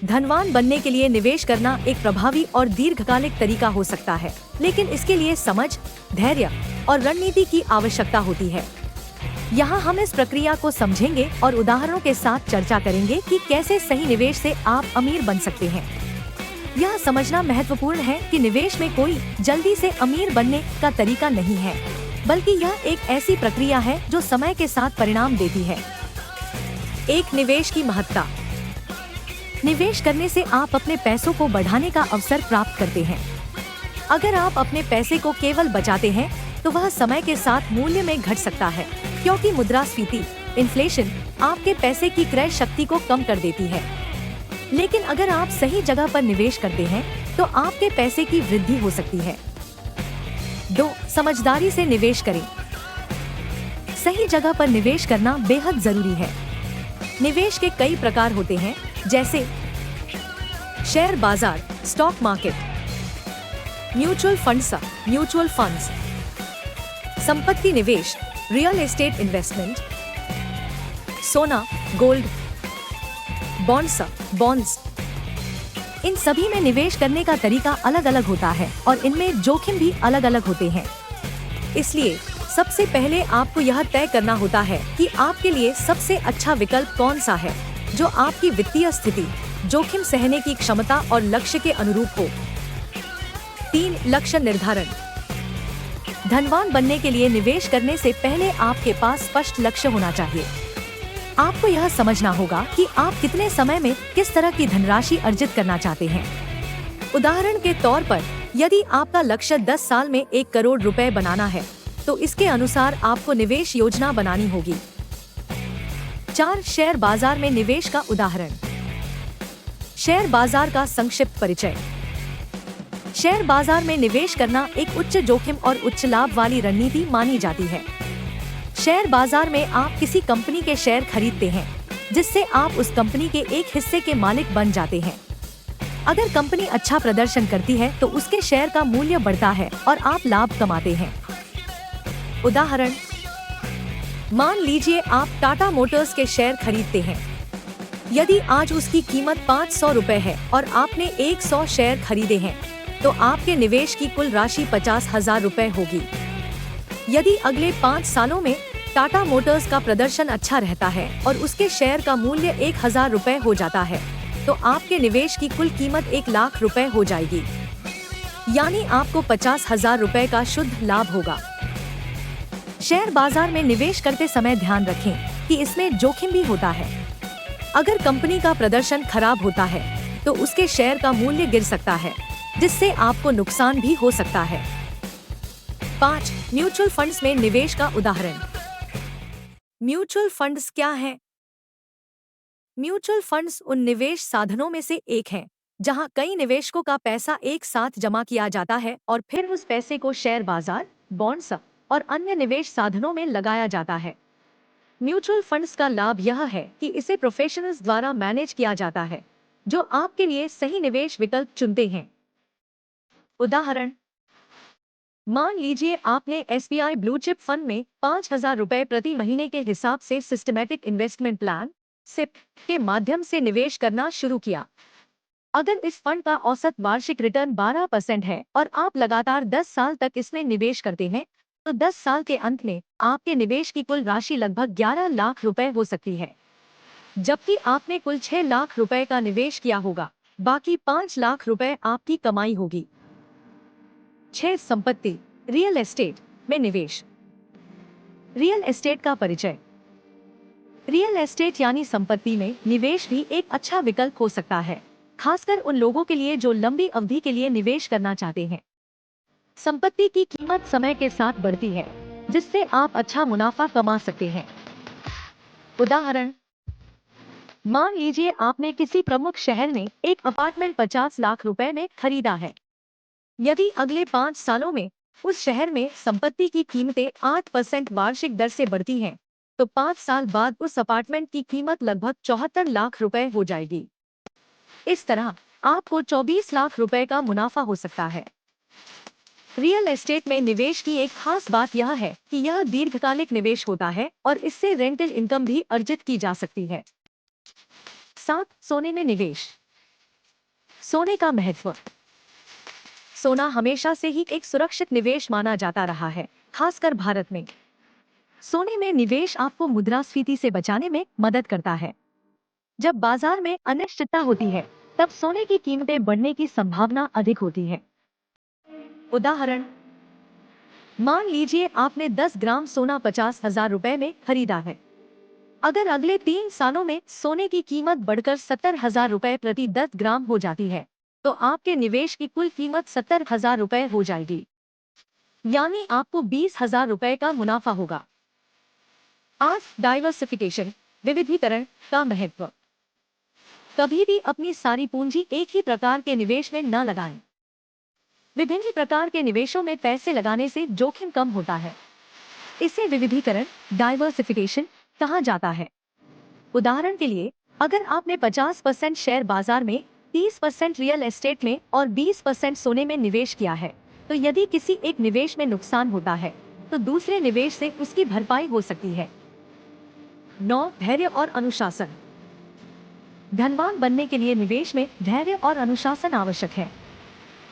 धनवान बनने के लिए निवेश करना एक प्रभावी और दीर्घकालिक तरीका हो सकता है, लेकिन इसके लिए समझ, धैर्य और रणनीति की आवश्यकता होती है। यहाँ हम इस प्रक्रिया को समझेंगे और उदाहरणों के साथ चर्चा करेंगे कि कैसे सही निवेश से आप अमीर बन सकते हैं। यह समझना महत्वपूर्ण है कि निवेश में कोई जल्दी से अमीर बनने का तरीका नहीं है, बल्कि यह एक ऐसी प्रक्रिया है जो समय के साथ परिणाम देती है। एक निवेश की महत्ता। निवेश करने से आप अपने पैसों को बढ़ाने का अवसर प्राप्त करते हैं। अगर आप अपने पैसे को केवल बचाते हैं तो वह समय के साथ मूल्य में घट सकता है, क्योंकि मुद्रास्फीति, इन्फ्लेशन आपके पैसे की क्रय शक्ति को कम कर देती है। लेकिन अगर आप सही जगह पर निवेश करते हैं तो आपके पैसे की वृद्धि हो सकती है। 2. समझदारी से निवेश करें। सही जगह पर निवेश करना बेहद जरूरी है। निवेश के कई प्रकार होते हैं, जैसे शेयर बाजार, स्टॉक मार्केट, म्यूचुअल फंड्स, संपत्ति निवेश, रियल एस्टेट इन्वेस्टमेंट, सोना, गोल्ड, बॉन्ड्स। इन सभी में निवेश करने का तरीका अलग अलग होता है और इनमें जोखिम भी अलग अलग होते हैं। इसलिए सबसे पहले आपको यह तय करना होता है कि आपके लिए सबसे अच्छा विकल्प कौन सा है, जो आपकी वित्तीय स्थिति, जोखिम सहने की क्षमता और लक्ष्य के अनुरूप हो। 3. लक्ष्य निर्धारण। धनवान बनने के लिए निवेश करने से पहले आपके पास स्पष्ट लक्ष्य होना चाहिए। आपको यह समझना होगा कि आप कितने समय में किस तरह की धनराशि अर्जित करना चाहते हैं। उदाहरण के तौर पर, यदि आपका लक्ष्य 10 साल में 1 करोड़ रुपए बनाना है, तो इसके अनुसार आपको निवेश योजना बनानी होगी। 4. शेयर बाजार में निवेश का उदाहरण। शेयर बाजार का संक्षिप्त परिचय। शेयर बाजार में निवेश करना एक उच्च जोखिम और उच्च लाभ वाली रणनीति मानी जाती है। शेयर बाजार में आप किसी कंपनी के शेयर खरीदते हैं, जिससे आप उस कंपनी के एक हिस्से के मालिक बन जाते हैं। अगर कंपनी अच्छा प्रदर्शन करती है तो उसके शेयर का मूल्य बढ़ता है और आप लाभ कमाते हैं। उदाहरण, मान लीजिए आप टाटा मोटर्स के शेयर खरीदते हैं। यदि आज उसकी कीमत 500 रुपए है और आपने 100 शेयर खरीदे हैं, तो आपके निवेश की कुल राशि 50,000 रुपए होगी। यदि अगले 5 सालों में टाटा मोटर्स का प्रदर्शन अच्छा रहता है और उसके शेयर का मूल्य 1,000 रुपए हो जाता है, तो आपके निवेश की कुल कीमत 1 लाख रुपए हो जाएगी। यानी आपको 50,000 रुपए का शुद्ध लाभ होगा। शेयर बाजार में निवेश करते समय ध्यान रखें कि इसमें जोखिम भी होता है। अगर कंपनी का प्रदर्शन खराब होता है तो उसके शेयर का मूल्य गिर सकता है, जिससे आपको नुकसान भी हो सकता है। 5. म्यूचुअल फंड्स में निवेश का उदाहरण। म्यूचुअल फंड्स क्या हैं? म्यूचुअल फंड्स उन निवेश साधनों में से एक हैं, जहां कई निवेशकों का पैसा एक साथ जमा किया जाता है और फिर उस पैसे को शेयर बाजार, बॉन्ड्स और अन्य निवेश साधनों में लगाया जाता है। म्यूचुअल फंड्स का लाभ यह है कि इसे प्रोफेशनल्स द्वारा मैनेज किया जाता है, जो आपके लिए सही निवेश विकल्प चुनते हैं। उदाहरण, मान लीजिए आपने SBI ब्लू चिप फंड में 5,000 रुपए प्रति महीने के हिसाब से सिस्टमैटिक इन्वेस्टमेंट प्लान (SIP) के माध्यम से निवेश करना शुरू किया। अगर इस फंड का औसत वार्षिक रिटर्न 12% है और आप लगातार 10 साल तक इसमें निवेश करते हैं, तो 10 साल के अंत में आपके निवेश की कुल राशि लगभग 11 लाख रुपए हो सकती है। जबकि आपने कुल 6 लाख रुपए का निवेश किया होगा, बाकी 5 लाख रुपए आपकी कमाई होगी। 6. संपत्ति, रियल एस्टेट में निवेश। रियल एस्टेट का परिचय। रियल एस्टेट यानी संपत्ति में निवेश भी एक अच्छा विकल्प हो सकता है, खासकर उन लोगों के लिए जो लंबी अवधि के लिए निवेश करना चाहते हैं। संपत्ति की कीमत समय के साथ बढ़ती है, जिससे आप अच्छा मुनाफा कमा सकते हैं। उदाहरण, मान लीजिए आपने किसी प्रमुख शहर में एक अपार्टमेंट 50 लाख रुपए में खरीदा है। यदि अगले 5 सालों में उस शहर में संपत्ति की कीमतें 8% वार्षिक दर से बढ़ती हैं, तो 5 साल बाद उस अपार्टमेंट की कीमत लगभग 74 लाख रुपए हो जाएगी। इस तरह आपको 24 लाख रुपए का मुनाफा हो सकता है। रियल एस्टेट में निवेश की एक खास बात यह है कि यह दीर्घकालिक निवेश होता है और इससे रेंटल इनकम भी अर्जित की जा सकती है। 7. सोने में निवेश। सोने का महत्व। सोना हमेशा से ही एक सुरक्षित निवेश माना जाता रहा है, खासकर भारत में। सोने में निवेश आपको मुद्रास्फीति से बचाने में मदद करता है। जब बाजार में अनिश्चितता होती है, तब सोने की कीमतें बढ़ने की संभावना अधिक होती है। उदाहरण, मान लीजिए आपने 10 ग्राम सोना 50,000 रुपए में खरीदा है। अगर अगले 3 सालों में सोने की कीमत बढ़कर 70,000 रुपए प्रति 10 ग्राम हो जाती है, तो आपके निवेश की कुल कीमत 70,000 रुपए हो जाएगी। यानी आपको 20,000 रुपए का मुनाफा होगा। आज डाइवर्सिफिकेशन, विविधीकरण का महत्व। कभी भी अपनी सारी पूंजी एक ही प्रकार के निवेश में न लगाएं। विभिन्न प्रकार के निवेशों में पैसे लगाने से जोखिम कम होता है। इसे विविधीकरण, डाइवर्सिफिकेशन कहा जाता है। उदाहरण के लिए, अगर आपने 50% शेयर बाजार में, 30% रियल एस्टेट में और 20% सोने में निवेश किया है, तो यदि किसी एक निवेश में नुकसान होता है, तो दूसरे निवेश से उसकी भरपाई हो सकती है। 9. धैर्य और अनुशासन। धनवान बनने के लिए निवेश में धैर्य और अनुशासन आवश्यक है।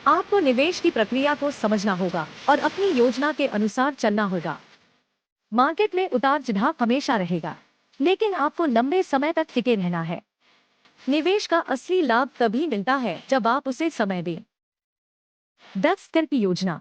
आपको निवेश की प्रक्रिया को समझना होगा और अपनी योजना के अनुसार चलना होगा। मार्केट में उतार चढ़ाव हमेशा रहेगा, लेकिन आपको लंबे समय तक टिके रहना है। निवेश का असली लाभ तभी मिलता है जब आप उसे समय दें। 10 स्तर की योजना।